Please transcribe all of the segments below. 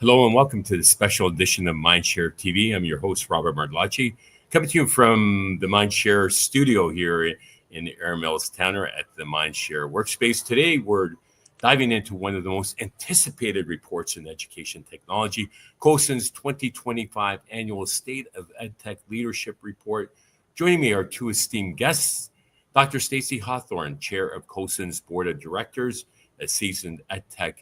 Hello and welcome to the special edition of MindShare TV. I'm your host, Robert Martellacci, coming to you from the MindShare Studio here in the Air Mills Tanner at the MindShare workspace. Today, we're diving into one of the most anticipated reports in education technology, CoSN's 2025 Annual State of EdTech Leadership Report. Joining me are two esteemed guests, Dr. Stacy Hawthorne, Chair of CoSN's Board of Directors, a seasoned EdTech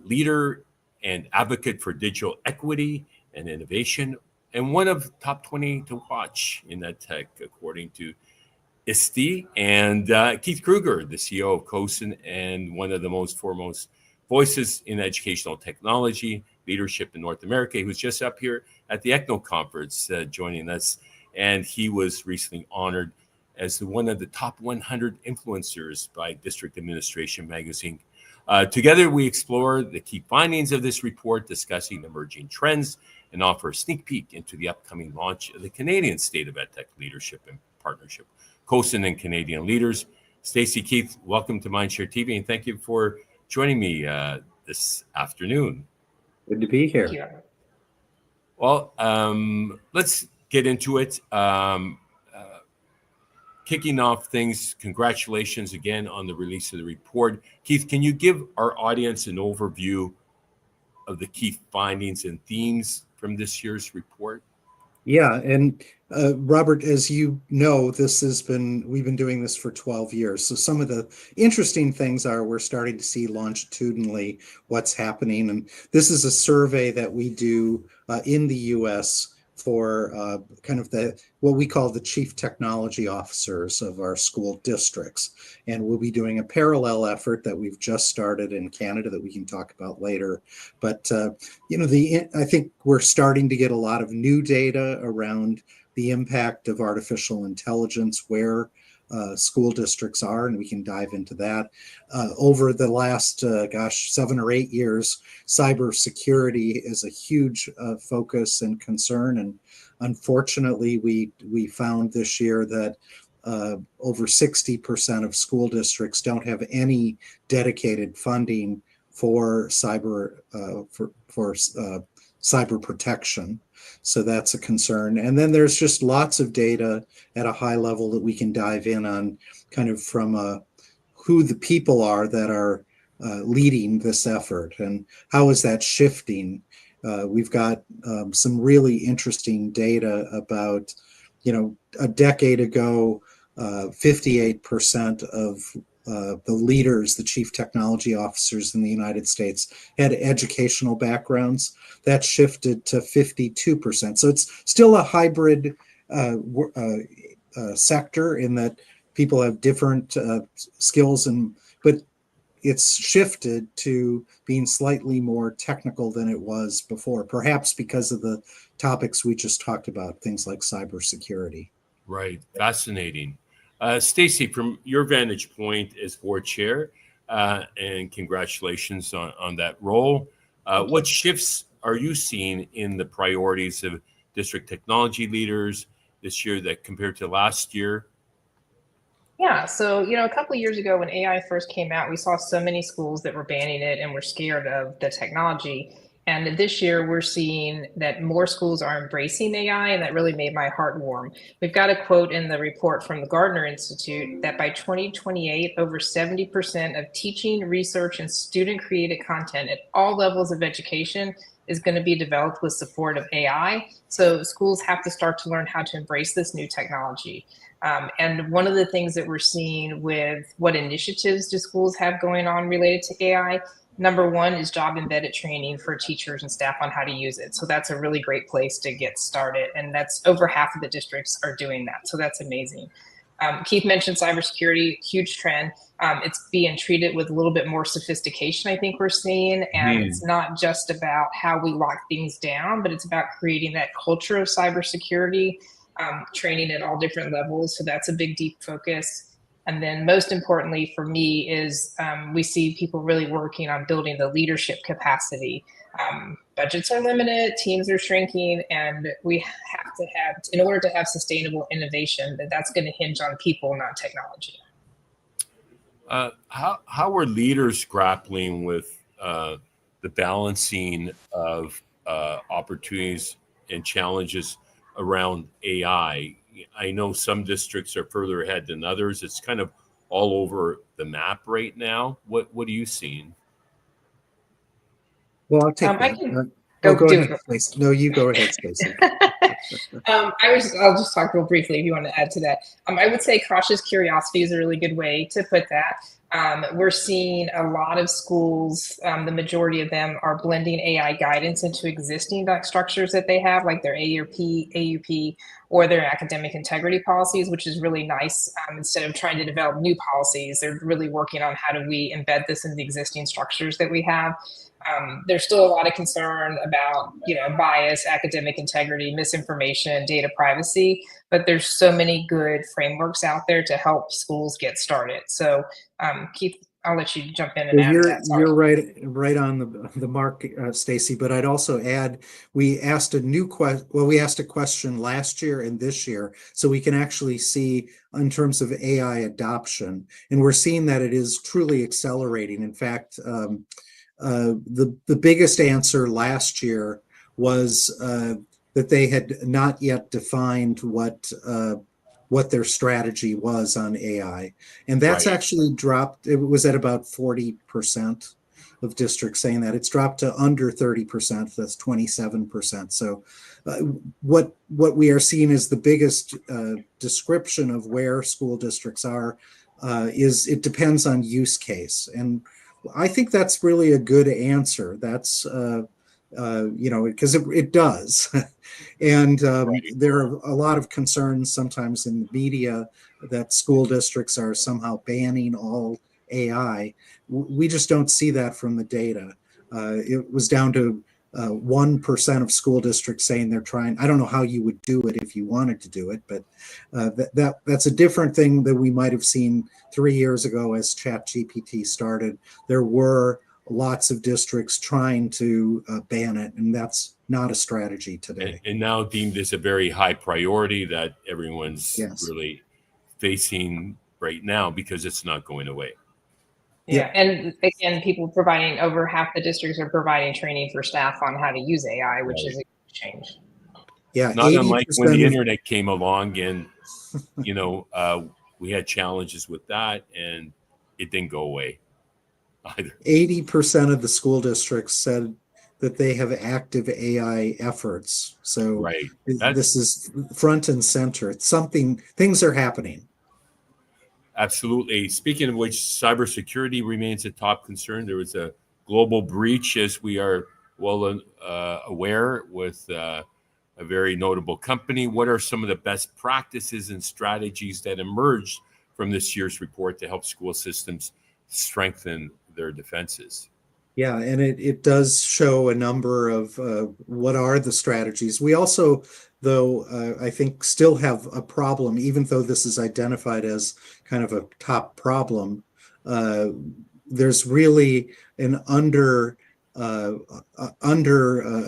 leader and advocate for digital equity and innovation, and one of top 20 to watch in EdTech, according to esteemed, and Keith Krueger, the CEO of CoSN and one of the most foremost voices in educational technology leadership in North America. He was just up here at the ECNO conference joining us, and he was recently honored as one of the top 100 influencers by District Administration magazine. Together, we explore the key findings of this report, discussing emerging trends, and offer a sneak peek into the upcoming launch of the Canadian State of EdTech Leadership and Partnership, CoSN and Canadian leaders. Stacy, Keith, welcome to MindShare TV, and thank you for joining me this afternoon. Good to be here. Thank you. Well, let's get into it. Kicking off things, congratulations again on the release of the report. Keith, can you give our audience an overview of the key findings and themes from this year's report? Yeah, and Robert, as you know, we've been doing this for 12 years. So some of the interesting things are we're starting to see longitudinally what's happening. And this is a survey that we do in the US for kind of what we call the chief technology officers of our school districts. And we'll be doing a parallel effort that we've just started in Canada that we can talk about later. But, I think we're starting to get a lot of new data around the impact of artificial intelligence, where school districts are, and we can dive into that. Over the last, 7 or 8 years, cybersecurity is a huge focus and concern. And unfortunately, we found this year that over 60% of school districts don't have any dedicated funding for cyber protection. So that's a concern. And then there's just lots of data at a high level that we can dive in on, kind of from who the people are that are leading this effort and how is that shifting. We've got some really interesting data about, a decade ago, 58% of the leaders, the chief technology officers in the United States, had educational backgrounds. That shifted to 52%. So it's still a hybrid sector in that people have different skills, but it's shifted to being slightly more technical than it was before, perhaps because of the topics we just talked about, things like cybersecurity. Right, fascinating. Stacy, from your vantage point as board chair, and congratulations on that role, what shifts are you seeing in the priorities of district technology leaders this year that compared to last year? Yeah, so, a couple of years ago when AI first came out, we saw so many schools that were banning it and were scared of the technology. And this year we're seeing that more schools are embracing AI, and that really made my heart warm. We've got a quote in the report from the Gardner Institute that by 2028, over 70% of teaching, research, and student-created content at all levels of education is going to be developed with support of AI. So schools have to start to learn how to embrace this new technology. And one of the things that we're seeing with what initiatives do schools have going on related to AI, number one is job embedded training for teachers and staff on how to use it. So that's a really great place to get started. And that's over half of the districts are doing that. So that's amazing. Keith mentioned cybersecurity, huge trend. It's being treated with a little bit more sophistication, I think we're seeing. And it's not just about how we lock things down, but it's about creating that culture of cybersecurity, training at all different levels. So that's a big, deep focus. And then most importantly for me is we see people really working on building the leadership capacity. Budgets are limited, teams are shrinking, and we have to have, in order to have sustainable innovation, that's going to hinge on people, not technology. How are leaders grappling with the balancing of opportunities and challenges around AI. I know some districts are further ahead than others. It's kind of all over the map right now. What are you seeing? Well, I'll take I that. can Go do ahead, it. Stacey. No, you go ahead, Stacy. I'll just talk real briefly if you want to add to that. I would say cautious curiosity is a really good way to put that. We're seeing a lot of schools, the majority of them are blending AI guidance into existing structures that they have, like their AUP, or their academic integrity policies, which is really nice. Instead of trying to develop new policies, they're really working on how do we embed this in the existing structures that we have. There's still a lot of concern about, bias, academic integrity, misinformation, data privacy, but there's so many good frameworks out there to help schools get started. So, Keith, I'll let you jump in and add to that. Sorry. You're right on the mark, Stacy. But I'd also add, we asked a question last year and this year, so we can actually see in terms of AI adoption, and we're seeing that it is truly accelerating. In fact, the biggest answer last year was that they had not yet defined what their strategy was on AI, and that's actually dropped. It was at about 40% of districts saying that. It's dropped to under 30%. That's 27%. So, what we are seeing is the biggest description of where school districts are is it depends on use case, and I think that's really a good answer. That's because it does. And there are a lot of concerns sometimes in the media that school districts are somehow banning all AI. We just don't see that from the data. It was down to 1% of school districts saying they're trying. I don't know how you would do it if you wanted to do it, but that's a different thing than we might have seen 3 years ago as ChatGPT started. There were lots of districts trying to ban it, and that's not a strategy today. And now deemed as a very high priority that everyone's really facing right now because it's not going away. Yeah, and again, people providing over half the districts are providing training for staff on how to use AI, which is a huge change. Yeah, not unlike when the internet came along, and we had challenges with that, and it didn't go away either. 80% of the school districts said that they have active AI efforts. So this is front and center. It's things are happening. Absolutely. Speaking of which, cybersecurity remains a top concern. There was a global breach, as we are well aware, with a very notable company. What are some of the best practices and strategies that emerged from this year's report to help school systems strengthen their defenses? Yeah, and it does show a number of what are the strategies. We also, though, I think still have a problem, even though this is identified as kind of a top problem. There's really an under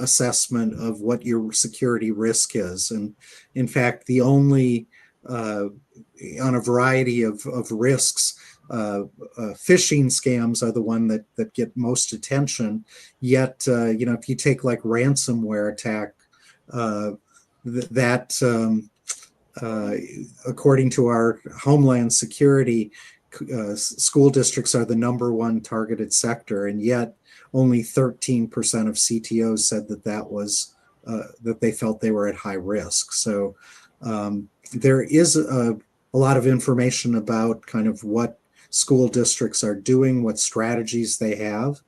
assessment of what your security risk is. And in fact, the only, on a variety of risks, phishing scams are the one that get most attention. Yet, if you take like ransomware attack, according to our Homeland Security, school districts are the number one targeted sector, and yet only 13% of CTOs said that was that they felt they were at high risk. So there is a lot of information about kind of what school districts are doing, what strategies they have.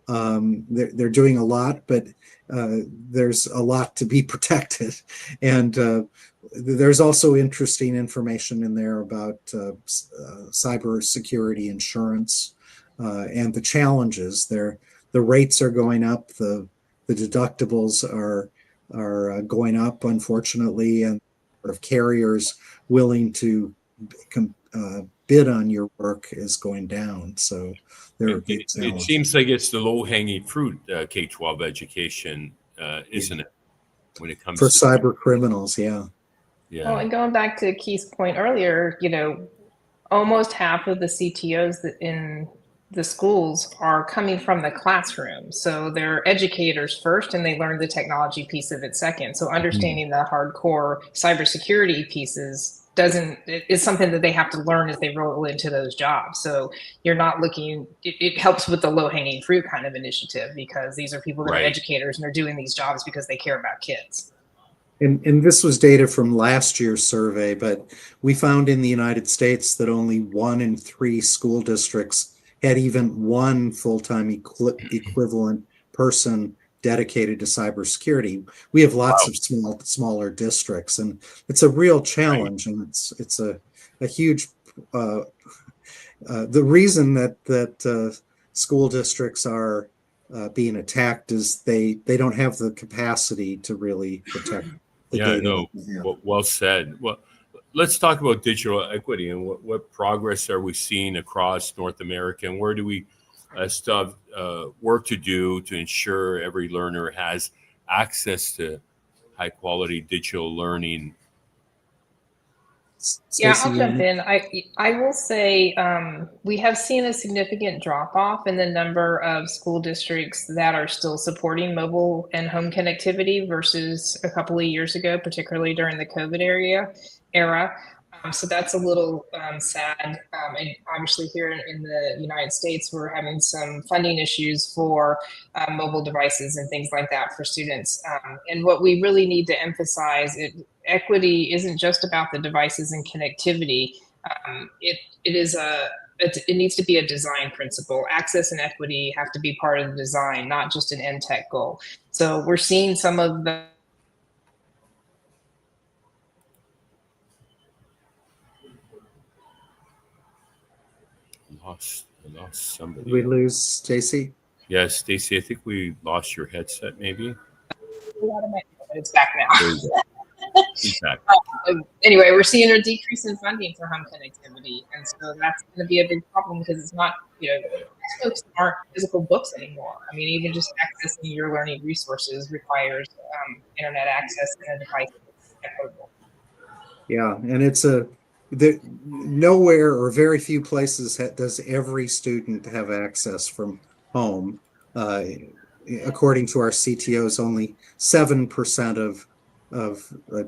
They're doing a lot, but there's a lot to be protected. And there's also interesting information in there about cybersecurity insurance and the challenges. The rates are going up, the deductibles are going up, unfortunately, and sort of carriers willing to bid on your work is going down. So it seems like it's the low-hanging fruit, K-12 education, isn't it? When it comes for to cyber criminals, yeah. Well, and going back to Keith's point earlier, almost half of the CTOs in the schools are coming from the classroom. So they're educators first and they learn the technology piece of it second. So understanding the hardcore cybersecurity pieces is something that they have to learn as they roll into those jobs. So you're not looking, it helps with the low hanging fruit kind of initiative, because these are people that are Right. educators and they're doing these jobs because they care about kids. And this was data from last year's survey, but we found in the United States that only 1 in 3 school districts had even one full-time equivalent person dedicated to cybersecurity. We have lots Wow. of smaller districts, and it's a real challenge, and it's a huge the reason that school districts are being attacked is they don't have the capacity to really protect the Yeah, data. no, well said. Well, let's talk about digital equity and what progress are we seeing across North America, and where do we still have work to do to ensure every learner has access to high quality digital learning? Yeah, Stacy, I'll jump in. I will say we have seen a significant drop off in the number of school districts that are still supporting mobile and home connectivity versus a couple of years ago, particularly during the COVID era. So that's a little sad. And obviously, here in the United States, we're having some funding issues for mobile devices and things like that for students. And what we really need to emphasize, equity isn't just about the devices and connectivity. It needs to be a design principle. Access and equity have to be part of the design, not just an EdTech goal. So we're seeing some of the I lost somebody. we lose Stacy? Yes, Stacy, I think we lost your headset. Maybe it's back now. there you go. She's back. Anyway, we're seeing a decrease in funding for home connectivity, and so that's going to be a big problem because it's not, textbooks aren't physical books anymore. I mean, even just accessing your learning resources requires internet access and a device that's equitable. Yeah, and nowhere or very few places does every student have access from home. According to our CTOs, only 7% of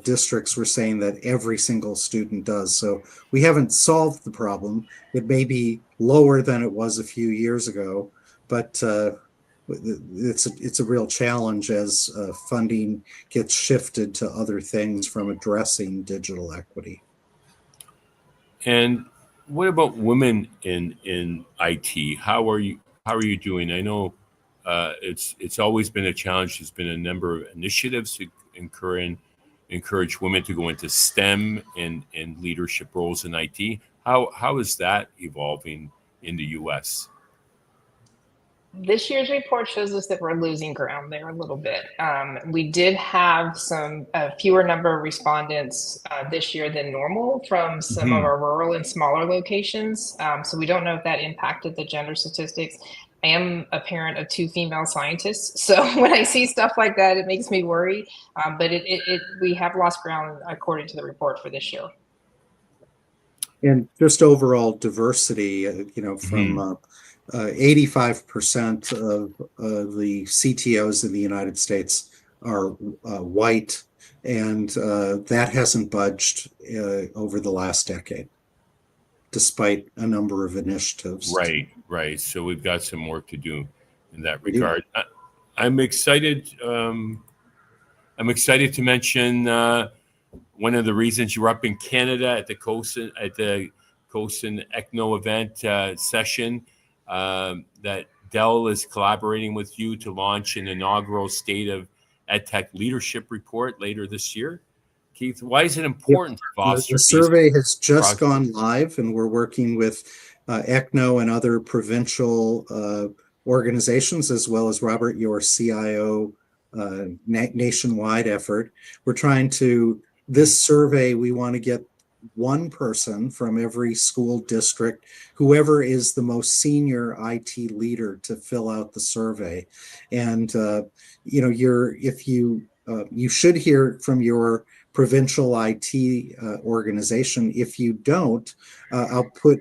districts were saying that every single student does. So we haven't solved the problem. It may be lower than it was a few years ago, but it's a real challenge as funding gets shifted to other things from addressing digital equity. And what about women in IT? How are you doing? I know it's always been a challenge. There's been a number of initiatives to encourage women to go into STEM and leadership roles in IT. How is that evolving in the U.S.? This year's report shows us that we're losing ground there a little bit. We did have fewer number of respondents this year than normal from some of our rural and smaller locations. So we don't know if that impacted the gender statistics. I am a parent of 2 female scientists, so when I see stuff like that, it makes me worry. But we have lost ground according to the report for this year. And just overall diversity, from 85% of the CTOs in the United States are white, and that hasn't budged over the last decade, despite a number of initiatives. Right. So we've got some work to do in that regard. Yeah. I'm excited. I'm excited to mention one of the reasons you were up in Canada at the CoSN ECNO event session. That Dell is collaborating with you to launch an inaugural State of EdTech Leadership Report later this year. Keith, why is it important to foster the survey has just gone live, and we're working with ECNO and other provincial organizations, as well as Robert, your CIO nationwide effort. We're trying to, this survey, we want to get one person from every school district, whoever is the most senior IT leader, to fill out the survey. And you should hear from your provincial IT organization. If you don't, I'll put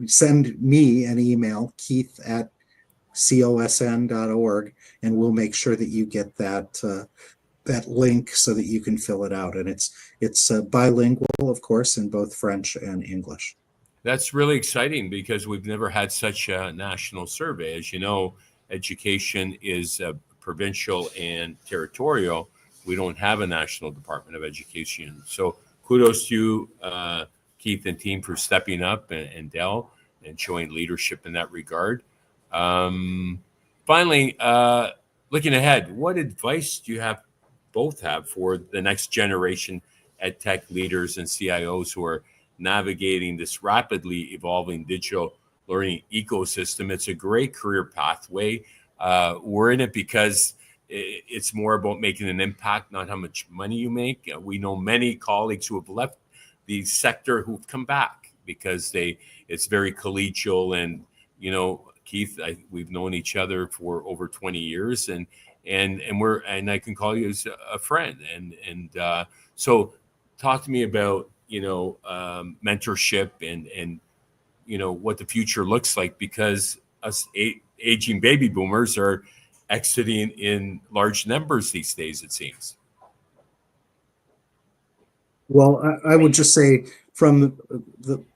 send me an email, keith@cosn.org, and we'll make sure that you get that link so that you can fill it out. And it's bilingual, of course, in both French and English. That's really exciting because we've never had such a national survey. As you know, education is provincial and territorial. We don't have a national Department of Education. So kudos to you, Keith and team, for stepping up, and Dell, and showing leadership in that regard. Finally, looking ahead, what advice do you both have for the next generation EdTech leaders and CIOs who are navigating this rapidly evolving digital learning ecosystem? It's a great career pathway. We're in it because it's more about making an impact, not how much money you make. We know many colleagues who have left the sector who've come back because it's very collegial. And, Keith, we've known each other for over 20 years, and I can call you as a friend. And so talk to me about, mentorship and what the future looks like, because us aging baby boomers are exiting in large numbers these days, it seems. Well, I would just say from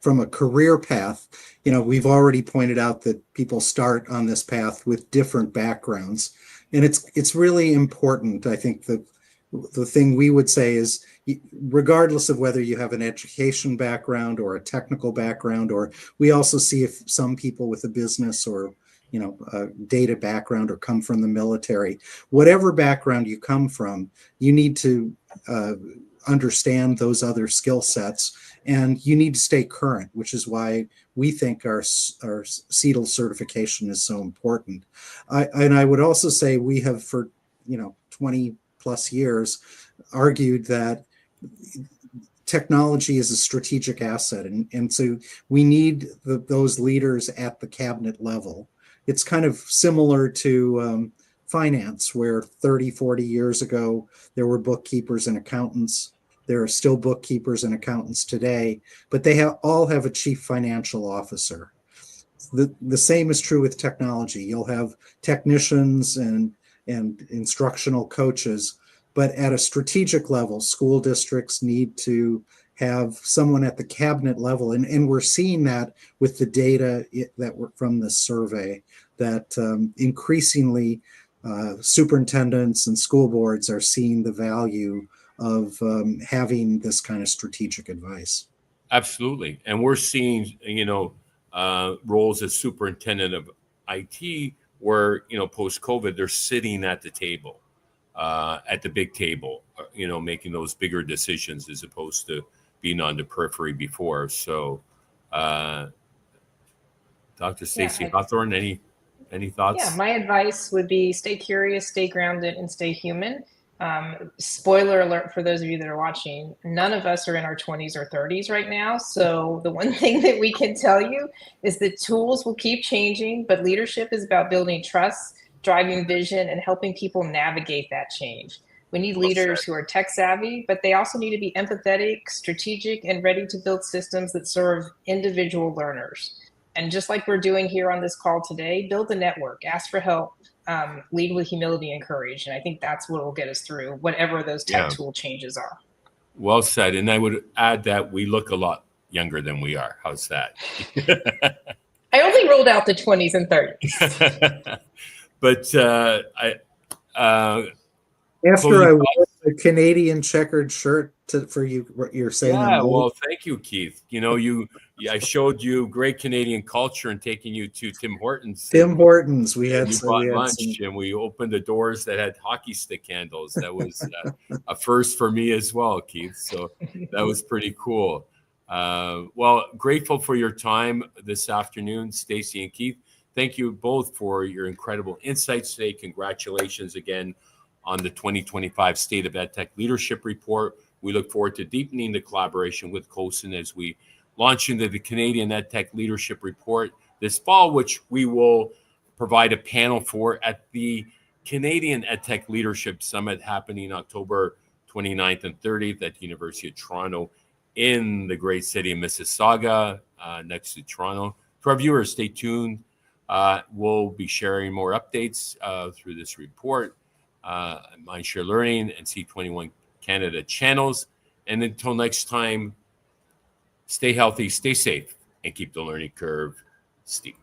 a career path, we've already pointed out that people start on this path with different backgrounds, and it's really important. I think the thing we would say is, regardless of whether you have an education background or a technical background, or we also see if some people with a business or a data background or come from the military, whatever background you come from, you need to understand those other skill sets, and you need to stay current, which is why we think our CETL certification is so important. I would also say we have, for 20 plus years, argued that technology is a strategic asset, and so we need those leaders at the cabinet level. It's kind of similar to finance, where 30, 40 years ago, there were bookkeepers and accountants. There are still bookkeepers and accountants today, but they all have a chief financial officer. The same is true with technology. You'll have technicians and instructional coaches, but at a strategic level, school districts need to have someone at the cabinet level. And we're seeing that with the data that were from the survey, that increasingly superintendents and school boards are seeing the value of having this kind of strategic advice. Absolutely. And we're seeing, roles as superintendent of IT where, post-COVID, they're sitting at the table, at the big table, making those bigger decisions as opposed to being on the periphery before. So, Dr. Stacy Hawthorne, any thoughts? Yeah, my advice would be stay curious, stay grounded, and stay human. Spoiler alert for those of you that are watching, none of us are in our 20s or 30s right now. So the one thing that we can tell you is that tools will keep changing, but leadership is about building trust, driving vision, and helping people navigate that change. We need leaders who are tech savvy, but they also need to be empathetic, strategic, and ready to build systems that serve individual learners. And just like we're doing here on this call today, build a network, ask for help, lead with humility and courage. And I think that's what will get us through whatever those tech tool changes are. Well said. And I would add that we look a lot younger than we are. How's that? I only rolled out the 20s and 30s. But after I wore the Canadian checkered shirt for you, what you're saying. Yeah, well, thank you, Keith. I showed you great Canadian culture and taking you to Tim Hortons. We had lunch, and we opened the doors that had hockey stick candles. That was a first for me as well, Keith. So that was pretty cool. Well, grateful for your time this afternoon, Stacy and Keith. Thank you both for your incredible insights today. Congratulations again on the 2025 State of EdTech Leadership Report. We look forward to deepening the collaboration with CoSN as we launch into the Canadian EdTech Leadership Report this fall, which we will provide a panel for at the Canadian EdTech Leadership Summit happening October 29th and 30th at the University of Toronto in the great city of Mississauga, next to Toronto. To our viewers, stay tuned. We'll be sharing more updates through this report, MindShare Learning and C21 Canada channels. And until next time, stay healthy, stay safe, and keep the learning curve steep.